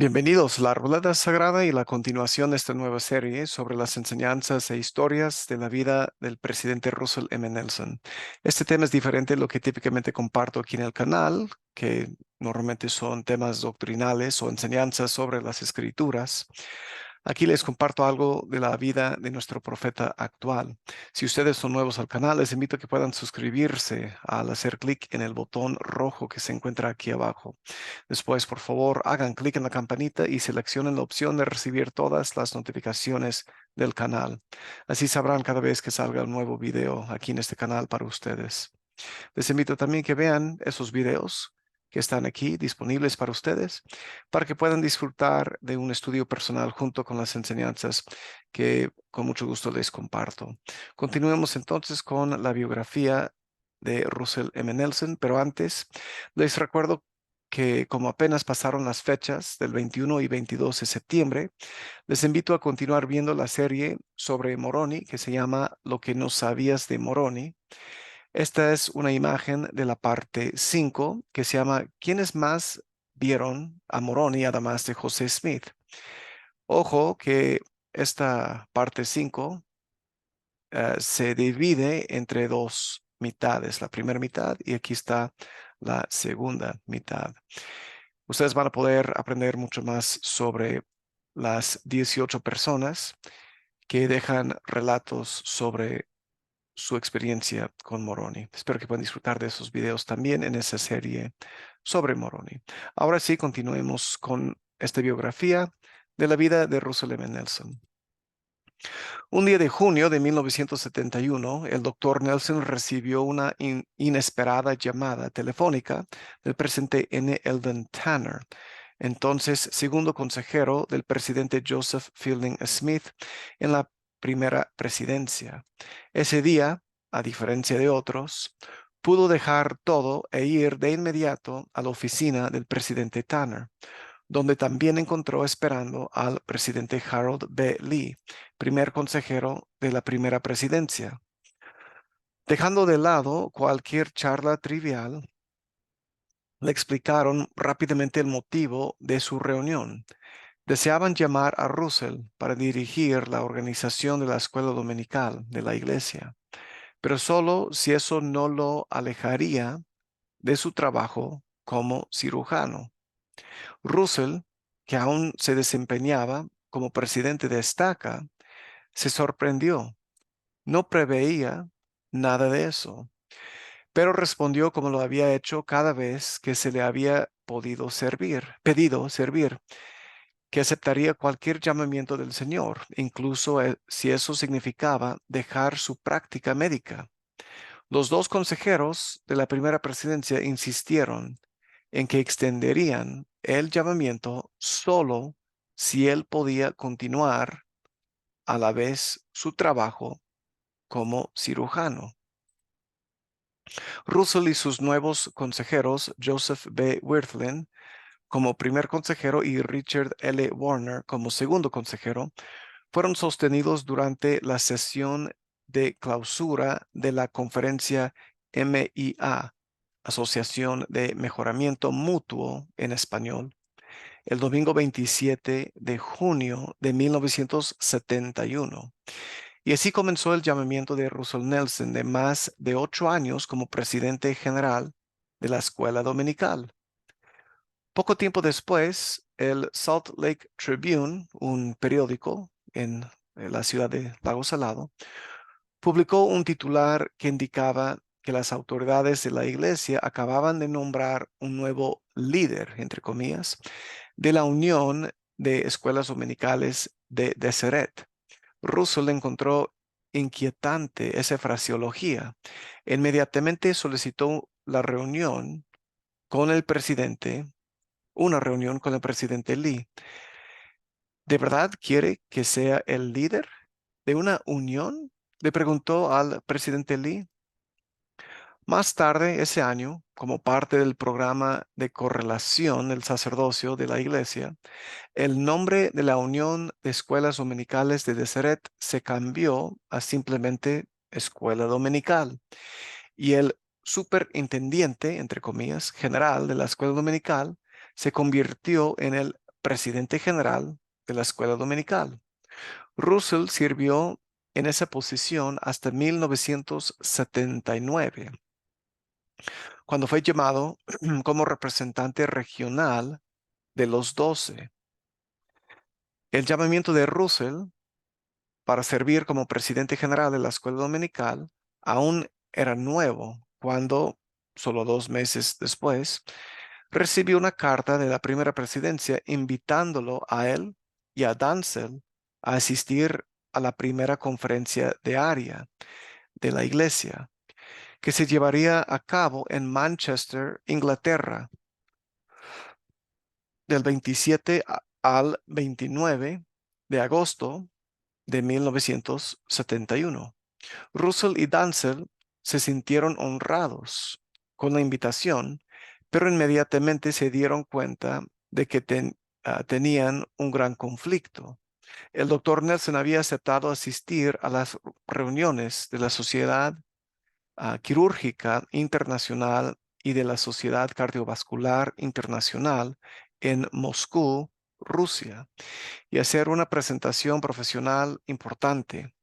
Bienvenidos a la Ruleta Sagrada y la continuación de esta nueva serie sobre las enseñanzas e historias de la vida del presidente Russell M. Nelson. Este tema es diferente de lo que típicamente comparto aquí en el canal, que normalmente son temas doctrinales o enseñanzas sobre las escrituras. Aquí les comparto algo de la vida de nuestro profeta actual. Si ustedes son nuevos al canal, les invito a que puedan suscribirse al hacer clic en el botón rojo que se encuentra aquí abajo. Después, por favor, hagan clic en la campanita y seleccionen la opción de recibir todas las notificaciones del canal. Así sabrán cada vez que salga un nuevo video aquí en este canal para ustedes. Les invito también que vean esos videos que están aquí disponibles para ustedes, para que puedan disfrutar de un estudio personal junto con las enseñanzas que con mucho gusto les comparto. Continuemos entonces con la biografía de Russell M. Nelson, pero antes les recuerdo que como apenas pasaron las fechas del 21 y 22 de septiembre, les invito a continuar viendo la serie sobre Moroni que se llama Lo que no sabías de Moroni. Esta es una imagen de la parte 5 que se llama ¿Quiénes más vieron a Moroni además de José Smith? Ojo que esta parte 5 se divide entre dos mitades, la primera mitad y aquí está la segunda mitad. Ustedes van a poder aprender mucho más sobre las 18 personas que dejan relatos sobre su experiencia con Moroni. Espero que puedan disfrutar de esos videos también en esa serie sobre Moroni. Ahora sí, continuemos con esta biografía de la vida de Russell M. Nelson. Un día de junio de 1971, el doctor Nelson recibió una inesperada llamada telefónica del presidente N. Eldon Tanner, entonces segundo consejero del presidente Joseph Fielding Smith en la primera presidencia. Ese día, a diferencia de otros, pudo dejar todo e ir de inmediato a la oficina del presidente Tanner, donde también encontró esperando al presidente Harold B. Lee, primer consejero de la primera presidencia. Dejando de lado cualquier charla trivial, le explicaron rápidamente el motivo de su reunión. Deseaban llamar a Russell para dirigir la organización de la escuela dominical de la iglesia, pero solo si eso no lo alejaría de su trabajo como cirujano. Russell, que aún se desempeñaba como presidente de Estaca, se sorprendió. No preveía nada de eso, pero respondió como lo había hecho cada vez que se le había pedido servir, que aceptaría cualquier llamamiento del Señor, incluso si eso significaba dejar su práctica médica. Los dos consejeros de la primera presidencia insistieron en que extenderían el llamamiento solo si él podía continuar a la vez su trabajo como cirujano. Russell y sus nuevos consejeros, Joseph B. Wirthlin como primer consejero y Richard L. Warner como segundo consejero, fueron sostenidos durante la sesión de clausura de la conferencia MIA, Asociación de Mejoramiento Mutuo en español, el domingo 27 de junio de 1971. Y así comenzó el llamamiento de Russell Nelson de más de 8 años como presidente general de la escuela dominical. Poco tiempo después, el Salt Lake Tribune, un periódico en la ciudad de Lago Salado, publicó un titular que indicaba que las autoridades de la iglesia acababan de nombrar un nuevo líder, entre comillas, de la Unión de Escuelas Dominicales de Deseret. Russell encontró inquietante esa fraseología. Inmediatamente solicitó con el presidente, una reunión con el presidente Lee. ¿De verdad quiere que sea el líder de una unión? Le preguntó al presidente Lee. Más tarde ese año, como parte del programa de correlación del sacerdocio de la iglesia, el nombre de la Unión de Escuelas Dominicales de Deseret se cambió a simplemente Escuela Dominical y el superintendiente, entre comillas, general de la Escuela Dominical se convirtió en el presidente general de la escuela dominical. Russell sirvió en esa posición hasta 1979, cuando fue llamado como representante regional de los 12. El llamamiento de Russell para servir como presidente general de la escuela dominical aún era nuevo cuando, solo 2 meses después, recibió una carta de la primera presidencia invitándolo a él y a Dansel a asistir a la primera conferencia diaria de la iglesia, que se llevaría a cabo en Manchester, Inglaterra, del 27 al 29 de agosto de 1971. Russell y Dansel se sintieron honrados con la invitación, pero inmediatamente se dieron cuenta de que tenían un gran conflicto. El doctor Nelson había aceptado asistir a las reuniones de la Sociedad Quirúrgica Internacional y de la Sociedad Cardiovascular Internacional en Moscú, Rusia, y hacer una presentación profesional importante.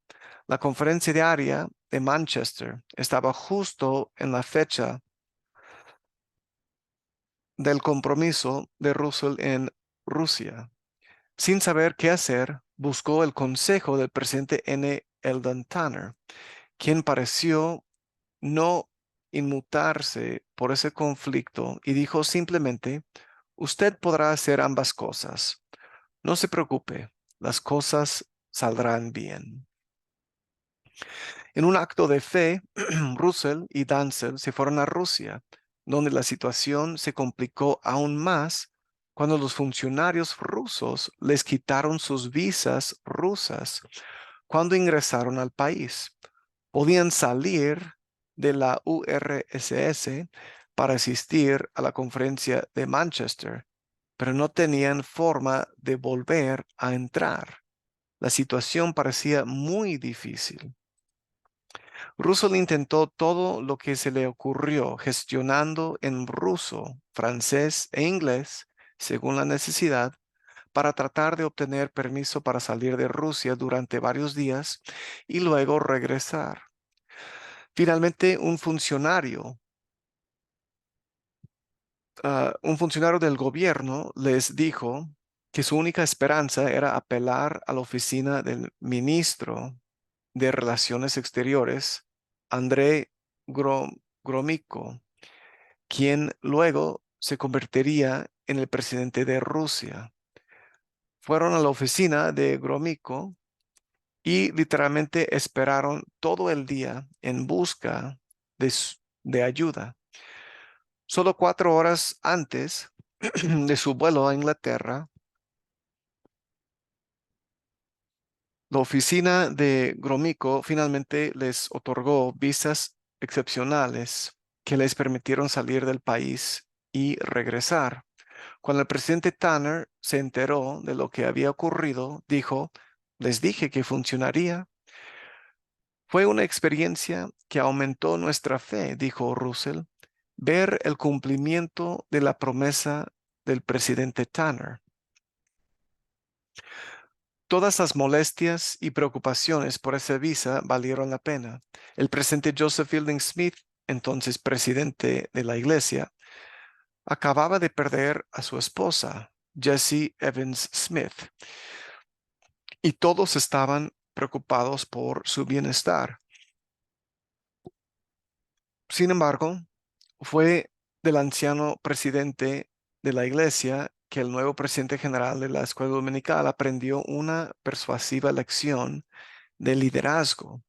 La conferencia diaria de Manchester estaba justo en la fecha del compromiso de Russell en Rusia. Sin saber qué hacer, buscó el consejo del presidente N. Eldon Tanner, quien pareció no inmutarse por ese conflicto y dijo simplemente: usted podrá hacer ambas cosas. No se preocupe, las cosas saldrán bien. En un acto de fe, Russell y Dansel se fueron a Rusia, donde la situación se complicó aún más cuando los funcionarios rusos les quitaron sus visas rusas cuando ingresaron al país. Podían salir de la URSS para asistir a la conferencia de Manchester, pero no tenían forma de volver a entrar. La situación parecía muy difícil. Russell intentó todo lo que se le ocurrió, gestionando en ruso, francés e inglés, según la necesidad, para tratar de obtener permiso para salir de Rusia durante varios días y luego regresar. Finalmente, un funcionario del gobierno les dijo que su única esperanza era apelar a la oficina del ministro de Relaciones Exteriores, Andrei Gromyko, quien luego se convertiría en el presidente de Rusia. Fueron a la oficina de Gromyko y literalmente esperaron todo el día en busca de ayuda. Solo 4 horas antes de su vuelo a Inglaterra, la oficina de Gromyko finalmente les otorgó visas excepcionales que les permitieron salir del país y regresar. Cuando el presidente Tanner se enteró de lo que había ocurrido, dijo: les dije que funcionaría. Fue una experiencia que aumentó nuestra fe, dijo Russell, ver el cumplimiento de la promesa del presidente Tanner. Todas las molestias y preocupaciones por esa visa valieron la pena. El presidente Joseph Fielding Smith, entonces presidente de la iglesia, acababa de perder a su esposa, Jessie Evans Smith, y todos estaban preocupados por su bienestar. Sin embargo, fue del anciano presidente de la iglesia que el nuevo presidente general de la escuela dominical aprendió una persuasiva lección de liderazgo.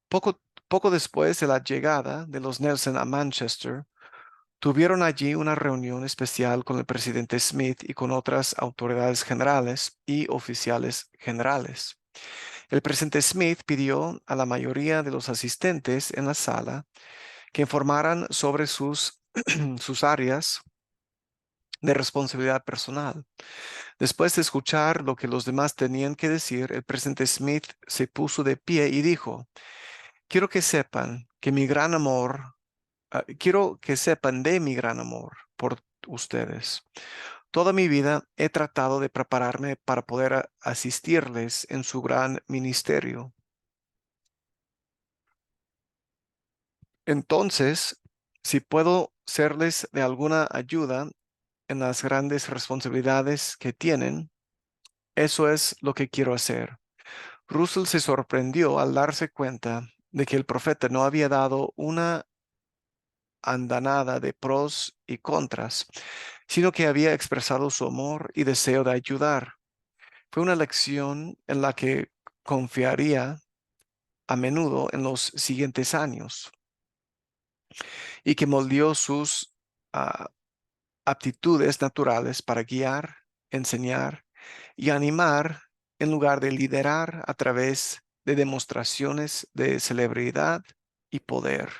Poco después de la llegada de los Nelson a Manchester, tuvieron allí una reunión especial con el presidente Smith y con otras autoridades generales y oficiales generales. El presidente Smith pidió a la mayoría de los asistentes en la sala que informaran sobre sus áreas de responsabilidad personal. Después de escuchar lo que los demás tenían que decir, el presidente Smith se puso de pie y dijo: quiero que sepan que mi gran amor, quiero que sepan de mi gran amor por ustedes. Toda mi vida he tratado de prepararme para poder asistirles en su gran ministerio. Entonces, si puedo serles de alguna ayuda en las grandes responsabilidades que tienen, eso es lo que quiero hacer. Russell se sorprendió al darse cuenta de que el profeta no había dado una andanada de pros y contras, sino que había expresado su amor y deseo de ayudar. Fue una lección en la que confiaría a menudo en los siguientes años y que moldeó sus ah, aptitudes naturales para guiar, enseñar y animar en lugar de liderar a través de demostraciones de celebridad y poder.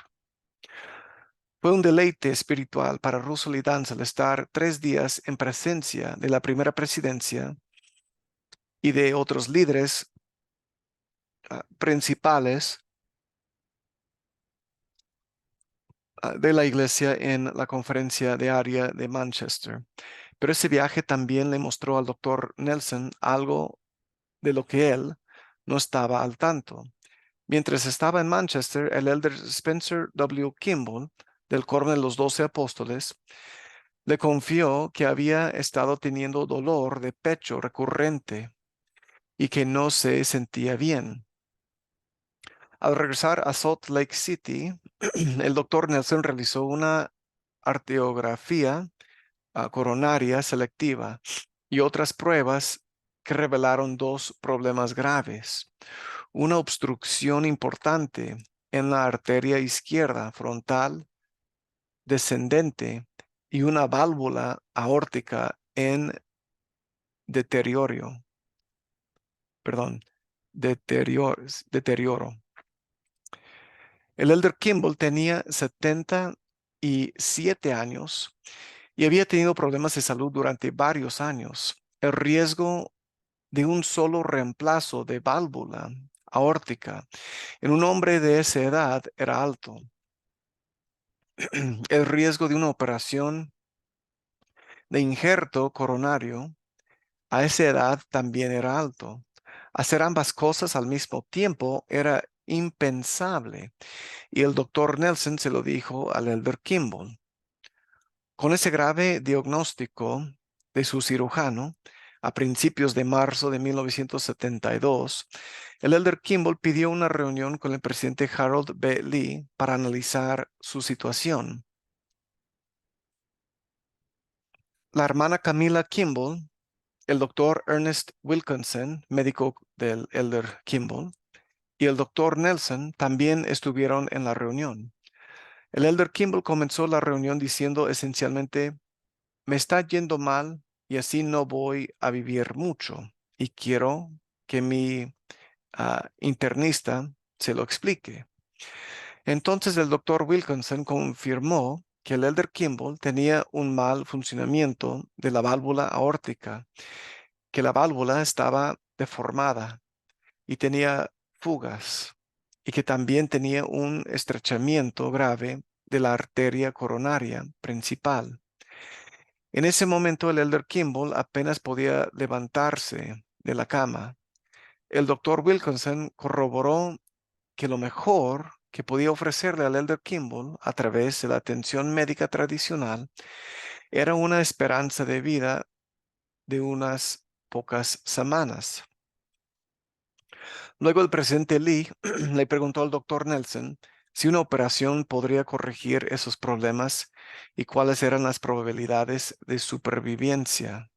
Fue un deleite espiritual para Russell y Danzel estar 3 días en presencia de la primera presidencia y de otros líderes principales de la iglesia en la conferencia de área de Manchester. Pero ese viaje también le mostró al doctor Nelson algo de lo que él no estaba al tanto. Mientras estaba en Manchester, el elder Spencer W. Kimball, del coro de los 12 apóstoles, le confió que había estado teniendo dolor de pecho recurrente y que no se sentía bien. Al regresar a Salt Lake City, el doctor Nelson realizó una arteriografía coronaria selectiva y otras pruebas que revelaron dos problemas graves: una obstrucción importante en la arteria izquierda frontal descendente y una válvula aórtica en deterioro, perdón, deterioro. El elder Kimball tenía 77 años y había tenido problemas de salud durante varios años. El riesgo de un solo reemplazo de válvula aórtica en un hombre de esa edad era alto. El riesgo de una operación de injerto coronario a esa edad también era alto. Hacer ambas cosas al mismo tiempo era impensable, y el doctor Nelson se lo dijo al elder Kimball. Con ese grave diagnóstico de su cirujano, a principios de marzo de 1972, el elder Kimball pidió una reunión con el presidente Harold B. Lee para analizar su situación. La hermana Camila Kimball, el doctor Ernest Wilkinson, médico del elder Kimball, y el doctor Nelson también estuvieron en la reunión. El elder Kimball comenzó la reunión diciendo esencialmente: me está yendo mal y así no voy a vivir mucho, y quiero que mi internista se lo explique. Entonces el doctor Wilkinson confirmó que el elder Kimball tenía un mal funcionamiento de la válvula aórtica, que la válvula estaba deformada y tenía fugas, y que también tenía un estrechamiento grave de la arteria coronaria principal. En ese momento el elder Kimball apenas podía levantarse de la cama. El doctor Wilkinson corroboró que lo mejor que podía ofrecerle al elder Kimball a través de la atención médica tradicional era una esperanza de vida de unas pocas semanas. Luego el presidente Lee le preguntó al doctor Nelson si una operación podría corregir esos problemas y cuáles eran las probabilidades de supervivencia.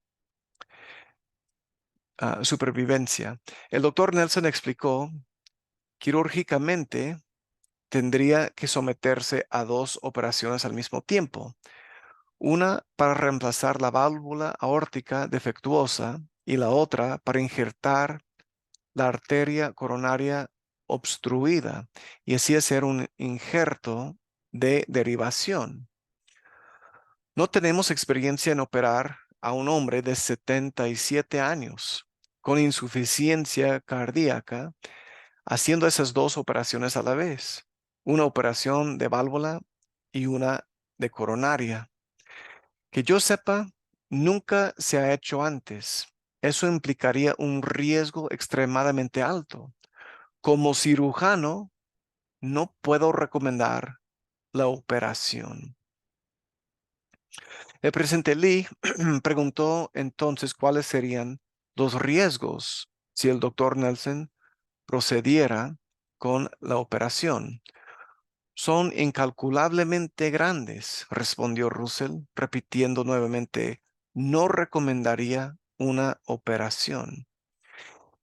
El doctor Nelson explicó: quirúrgicamente tendría que someterse a dos operaciones al mismo tiempo, una para reemplazar la válvula aórtica defectuosa y la otra para injertar la arteria coronaria obstruida y así hacer un injerto de derivación. No tenemos experiencia en operar a un hombre de 77 años con insuficiencia cardíaca haciendo esas dos operaciones a la vez, una operación de válvula y una de coronaria. Que yo sepa, nunca se ha hecho antes. Eso implicaría un riesgo extremadamente alto. Como cirujano, no puedo recomendar la operación. El presidente Lee preguntó entonces cuáles serían los riesgos si el doctor Nelson procediera con la operación. Son incalculablemente grandes, respondió Russell, repitiendo nuevamente, no recomendaría una operación.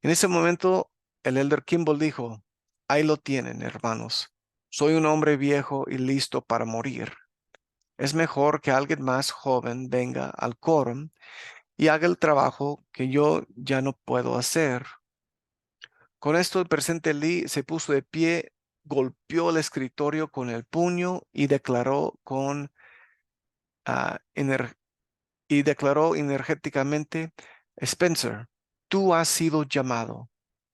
En ese momento, el elder Kimball dijo, ahí lo tienen, hermanos. Soy un hombre viejo y listo para morir. Es mejor que alguien más joven venga al quórum y haga el trabajo que yo ya no puedo hacer. Con esto, el presidente Lee se puso de pie, golpeó el escritorio con el puño y ah, ener- declaró energéticamente, Spencer, tú has sido llamado.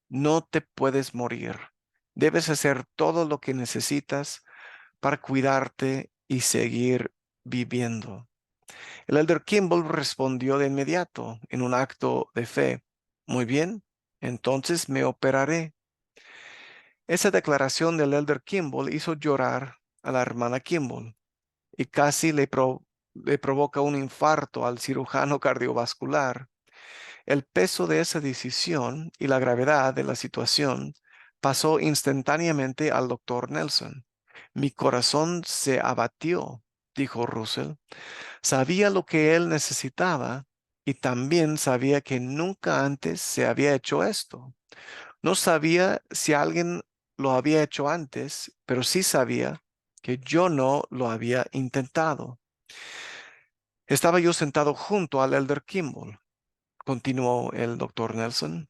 No te puedes morir. Debes hacer todo lo que necesitas para cuidarte y seguir viviendo. El elder Kimball respondió de inmediato en un acto de fe. Muy bien, entonces me operaré. Esa declaración del elder Kimball hizo llorar a la hermana Kimball y casi le provoca un infarto al cirujano cardiovascular. El peso de esa decisión y la gravedad de la situación pasó instantáneamente al doctor Nelson. Mi corazón se abatió, dijo Russell. Sabía lo que él necesitaba y también sabía que nunca antes se había hecho esto. No sabía si alguien lo había hecho antes, pero sí sabía que yo no lo había intentado. Estaba yo sentado junto al elder Kimball, continuó el doctor Nelson,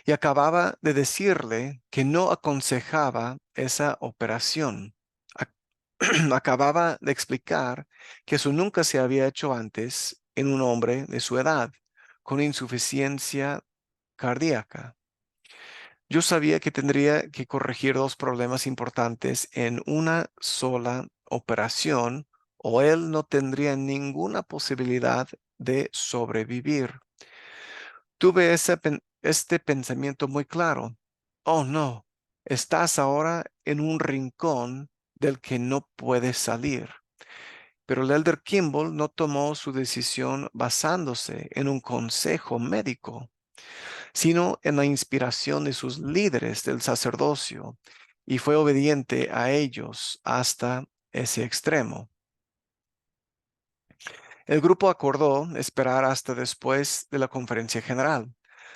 y acababa de decirle que no aconsejaba esa operación. Ac- Acababa de explicar que eso nunca se había hecho antes en un hombre de su edad, con insuficiencia cardíaca. Yo sabía que tendría que corregir dos problemas importantes en una sola operación o él no tendría ninguna posibilidad de sobrevivir. Tuve este pensamiento muy claro. Oh, no, estás ahora en un rincón del que no puedes salir. Pero el elder Kimball no tomó su decisión basándose en un consejo médico, sino en la inspiración de sus líderes del sacerdocio, y fue obediente a ellos hasta ese extremo. El grupo acordó esperar hasta después de la conferencia general,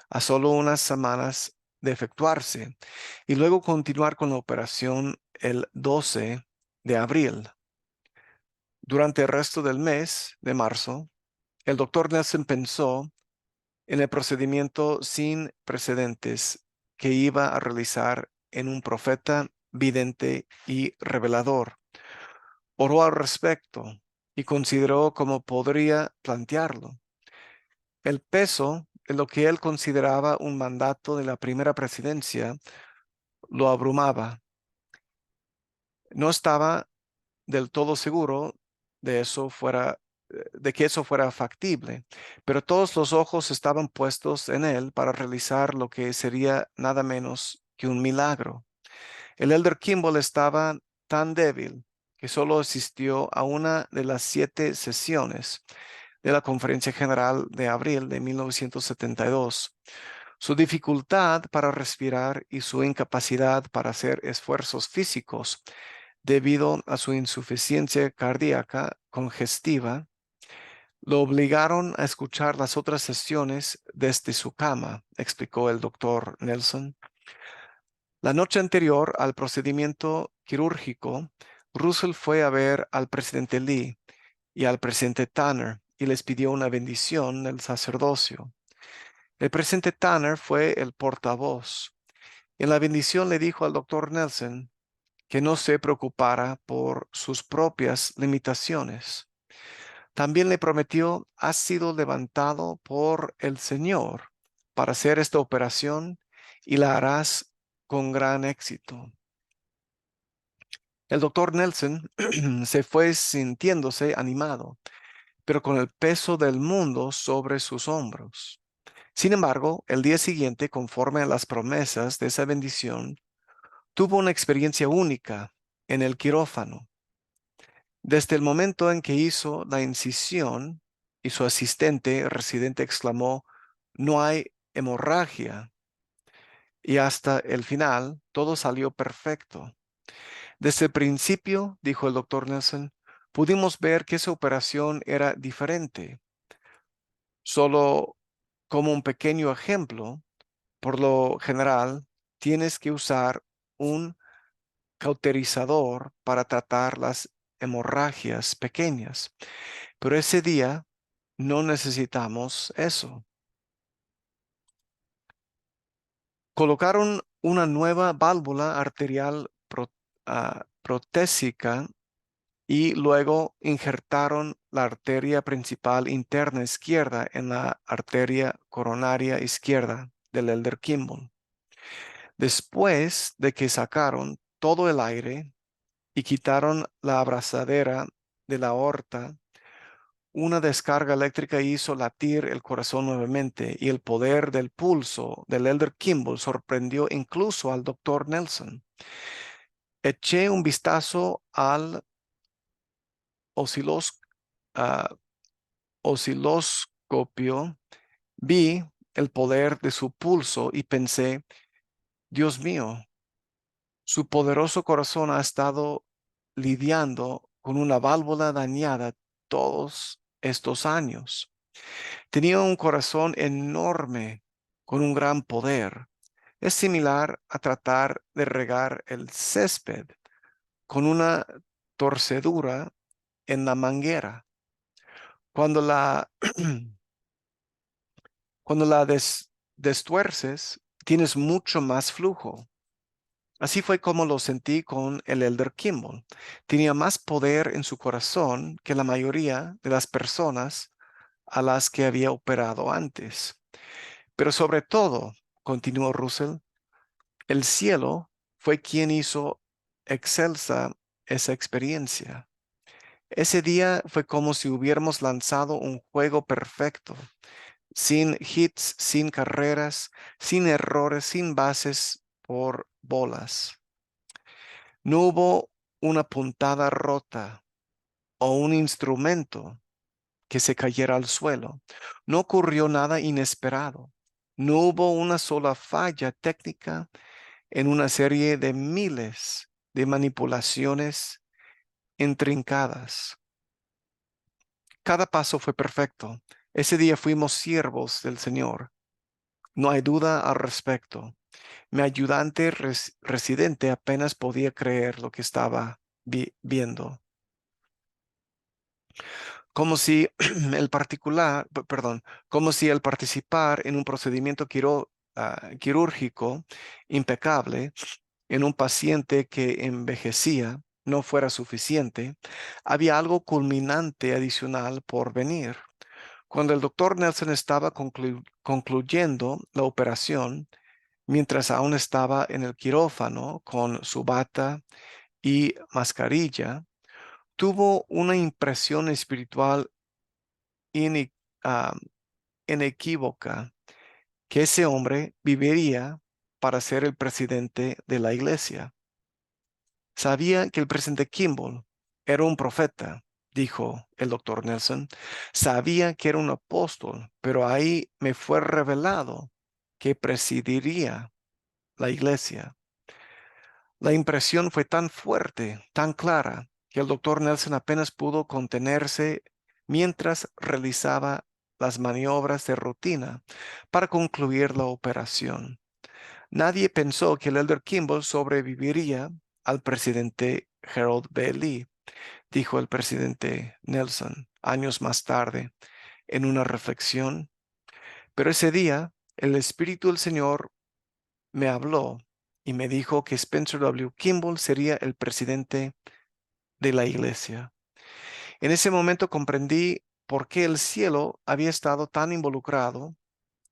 a solo unas semanas de efectuarse, y luego continuar con la operación el 12 de abril. Durante el resto del mes de marzo, el doctor Nelson pensó en el procedimiento sin precedentes que iba a realizar en un profeta vidente y revelador. Oró al respecto y consideró cómo podría plantearlo. El peso de lo que él consideraba un mandato de la primera presidencia lo abrumaba. No estaba del todo seguro de que eso fuera factible, pero todos los ojos estaban puestos en él para realizar lo que sería nada menos que un milagro. El elder Kimball estaba tan débil que solo asistió a una de las 7 sesiones de la Conferencia General de abril de 1972. Su dificultad para respirar y su incapacidad para hacer esfuerzos físicos debido a su insuficiencia cardíaca congestiva lo obligaron a escuchar las otras sesiones desde su cama, explicó el doctor Nelson. La noche anterior al procedimiento quirúrgico, Russell fue a ver al presidente Lee y al presidente Tanner y les pidió una bendición del sacerdocio. El presidente Tanner fue el portavoz. En la bendición le dijo al doctor Nelson que no se preocupara por sus propias limitaciones. También le prometió, has sido levantado por el Señor para hacer esta operación y la harás con gran éxito. El doctor Nelson se fue sintiéndose animado, pero con el peso del mundo sobre sus hombros. Sin embargo, el día siguiente, conforme a las promesas de esa bendición, tuvo una experiencia única en el quirófano. Desde el momento en que hizo la incisión y su asistente residente exclamó, no hay hemorragia, y hasta el final todo salió perfecto. Desde el principio, dijo el doctor Nelson, pudimos ver que esa operación era diferente. Solo como un pequeño ejemplo, por lo general, tienes que usar un cauterizador para tratar las hemorragias pequeñas. Pero ese día no necesitamos eso. Colocaron una nueva válvula arterial protésica y luego injertaron la arteria principal interna izquierda en la arteria coronaria izquierda del Elder Kimball. Después de que sacaron todo el aire y quitaron la abrazadera de la aorta, una descarga eléctrica hizo latir el corazón nuevamente y el poder del pulso del Elder Kimball sorprendió incluso al doctor Nelson. Eché un vistazo al oscilos- ah, osciloscopio, vi el poder de su pulso y pensé, Dios mío, su poderoso corazón ha estado lidiando con una válvula dañada todos estos años. Tenía un corazón enorme con un gran poder. Es similar a tratar de regar el césped con una torcedura en la manguera. Cuando la, cuando la destuerces, tienes mucho más flujo. Así fue como lo sentí con el Elder Kimball. Tenía más poder en su corazón que la mayoría de las personas a las que había operado antes. Pero sobre todo, continuó Russell, el cielo fue quien hizo excelsa esa experiencia. Ese día fue como si hubiéramos lanzado un juego perfecto, sin hits, sin carreras, sin errores, sin bases por bolas. No hubo una puntada rota o un instrumento que se cayera al suelo. No ocurrió nada inesperado. No hubo una sola falla técnica en una serie de miles de manipulaciones intrincadas. Cada paso fue perfecto. Ese día fuimos siervos del Señor. No hay duda al respecto. Mi ayudante residente apenas podía creer lo que estaba viendo. Como si como si el participar en un procedimiento quirúrgico impecable en un paciente que envejecía no fuera suficiente, había algo culminante adicional por venir. Cuando el doctor Nelson estaba concluyendo la operación, mientras aún estaba en el quirófano con su bata y mascarilla, tuvo una impresión espiritual ine- ah, inequívoca que ese hombre viviría para ser el presidente de la iglesia. Sabía que el presidente Kimball era un profeta, dijo el doctor Nelson. Sabía que era un apóstol, pero ahí me fue revelado que presidiría la iglesia. La impresión fue tan fuerte, tan clara, que el doctor Nelson apenas pudo contenerse mientras realizaba las maniobras de rutina para concluir la operación. Nadie pensó que el Elder Kimball sobreviviría al presidente Harold B. Lee, dijo el presidente Nelson años más tarde en una reflexión. Pero ese día el Espíritu del Señor me habló y me dijo que Spencer W. Kimball sería el presidente de la iglesia. En ese momento comprendí por qué el cielo había estado tan involucrado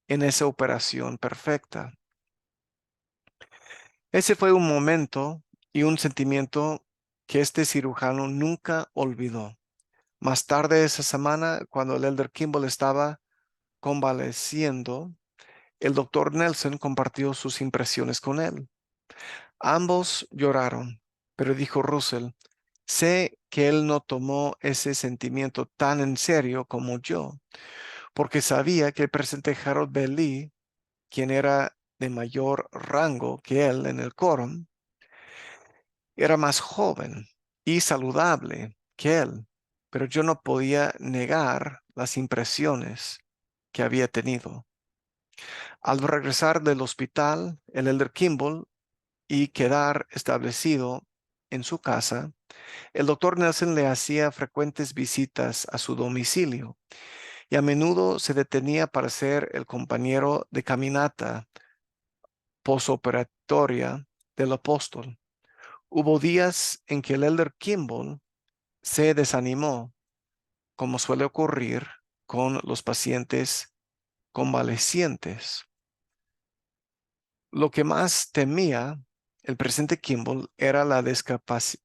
en esa operación perfecta. Ese fue un momento y un sentimiento que este cirujano nunca olvidó. Más tarde esa semana, cuando el elder Kimball estaba convaleciendo, el doctor Nelson compartió sus impresiones con él. Ambos lloraron, pero dijo Russell, sé que él no tomó ese sentimiento tan en serio como yo, porque sabía que el presidente Harold B. Lee, quien era de mayor rango que él en el quórum, era más joven y saludable que él, pero yo no podía negar las impresiones que había tenido. Al regresar del hospital, el elder Kimball y quedar establecido en su casa, el doctor Nelson le hacía frecuentes visitas a su domicilio y a menudo se detenía para ser el compañero de caminata posoperatoria del apóstol. Hubo días en que el elder Kimball se desanimó, como suele ocurrir con los pacientes convalecientes. Lo que más temía el presidente Kimball era la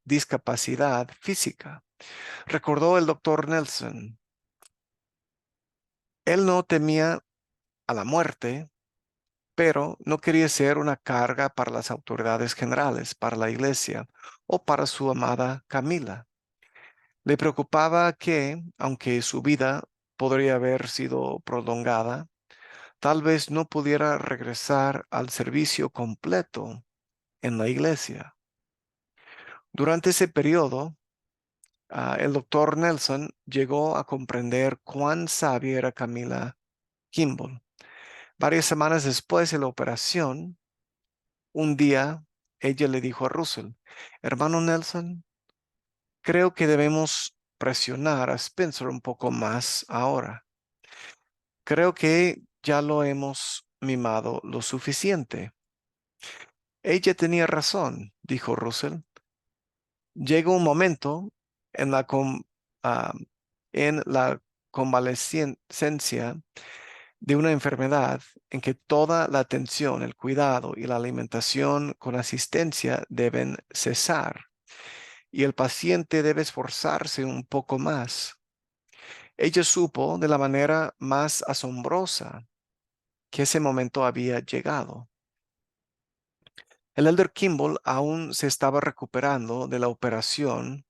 discapacidad física. Recordó el doctor Nelson. Él no temía a la muerte, pero no quería ser una carga para las autoridades generales, para la iglesia o para su amada Camila. Le preocupaba que, aunque su vida podría haber sido prolongada, tal vez no pudiera regresar al servicio completo en la iglesia. Durante ese periodo, el doctor Nelson llegó a comprender cuán sabia era Camila Kimball. Varias semanas después de la operación, un día ella le dijo a Russell, hermano Nelson, creo que debemos presionar a Spencer un poco más ahora. Creo que ya lo hemos mimado lo suficiente. Ella tenía razón, dijo Russell. Llega un momento en ah, en la convalescencia de una enfermedad en que toda la atención, el cuidado y la alimentación con asistencia deben cesar y el paciente debe esforzarse un poco más. Ella supo de la manera más asombrosa que ese momento había llegado. El elder Kimball aún se estaba recuperando de la operación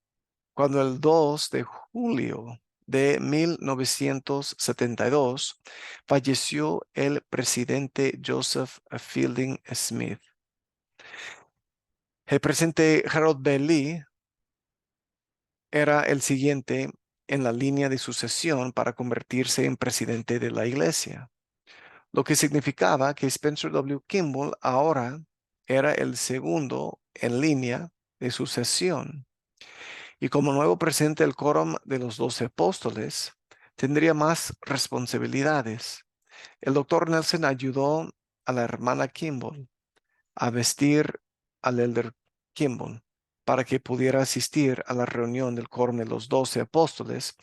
cuando el 2 de julio de 1972 falleció el presidente Joseph Fielding Smith. El presidente Harold B. Lee era el siguiente en la línea de sucesión para convertirse en presidente de la iglesia, lo que significaba que Spencer W. Kimball ahora era el segundo en línea de sucesión. Y como nuevo presidente del quórum de los 12 apóstoles, tendría más responsabilidades. El doctor Nelson ayudó a la hermana Kimball a vestir al elder Kimball para que pudiera asistir a la reunión del quórum de los 12 apóstoles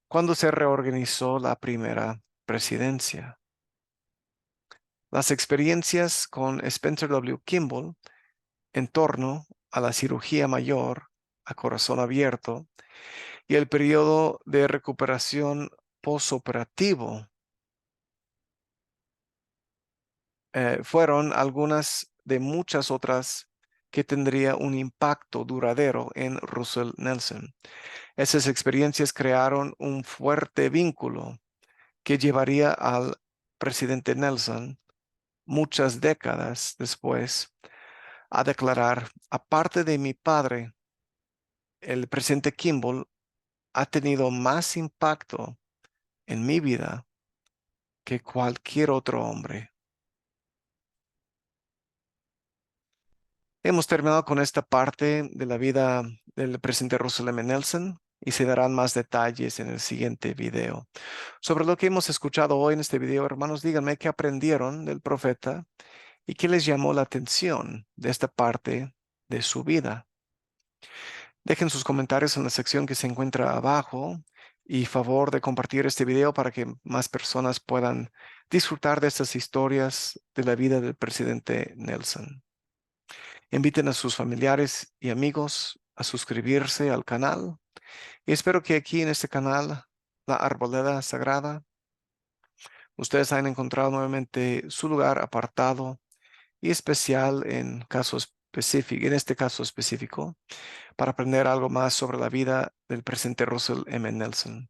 cuando se reorganizó la primera presidencia. Las experiencias con Spencer W. Kimball en torno a la cirugía mayor a corazón abierto y el periodo de recuperación posoperativo fueron algunas de muchas otras que tendría un impacto duradero en Russell Nelson. Esas experiencias crearon un fuerte vínculo que llevaría al presidente Nelson muchas décadas después a declarar, aparte de mi padre, el presidente Kimball ha tenido más impacto en mi vida que cualquier otro hombre. Hemos terminado con esta parte de la vida del presidente Russell M. Nelson y se darán más detalles en el siguiente video. Sobre lo que hemos escuchado hoy en este video, hermanos, díganme qué aprendieron del profeta y qué les llamó la atención de esta parte de su vida. Dejen sus comentarios en la sección que se encuentra abajo y favor de compartir este video para que más personas puedan disfrutar de estas historias de la vida del presidente Nelson. Inviten a sus familiares y amigos a suscribirse al canal Y espero que aquí en este canal, La Arboleda Sagrada, ustedes hayan encontrado nuevamente su lugar apartado y especial en este caso específico, para aprender algo más sobre la vida del presidente Russell M. Nelson.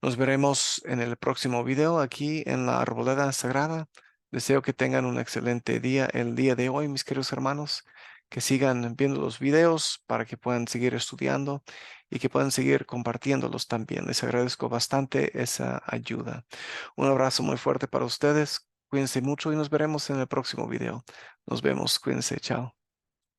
Nos veremos en el próximo video aquí en la Arboleda Sagrada. Deseo que tengan un excelente día el día de hoy, mis queridos hermanos, que sigan viendo los videos para que puedan seguir estudiando y que puedan seguir compartiéndolos también. Les agradezco bastante esa ayuda. Un abrazo muy fuerte para ustedes. Cuídense mucho y nos veremos en el próximo video. Nos vemos. Cuídense. Chao.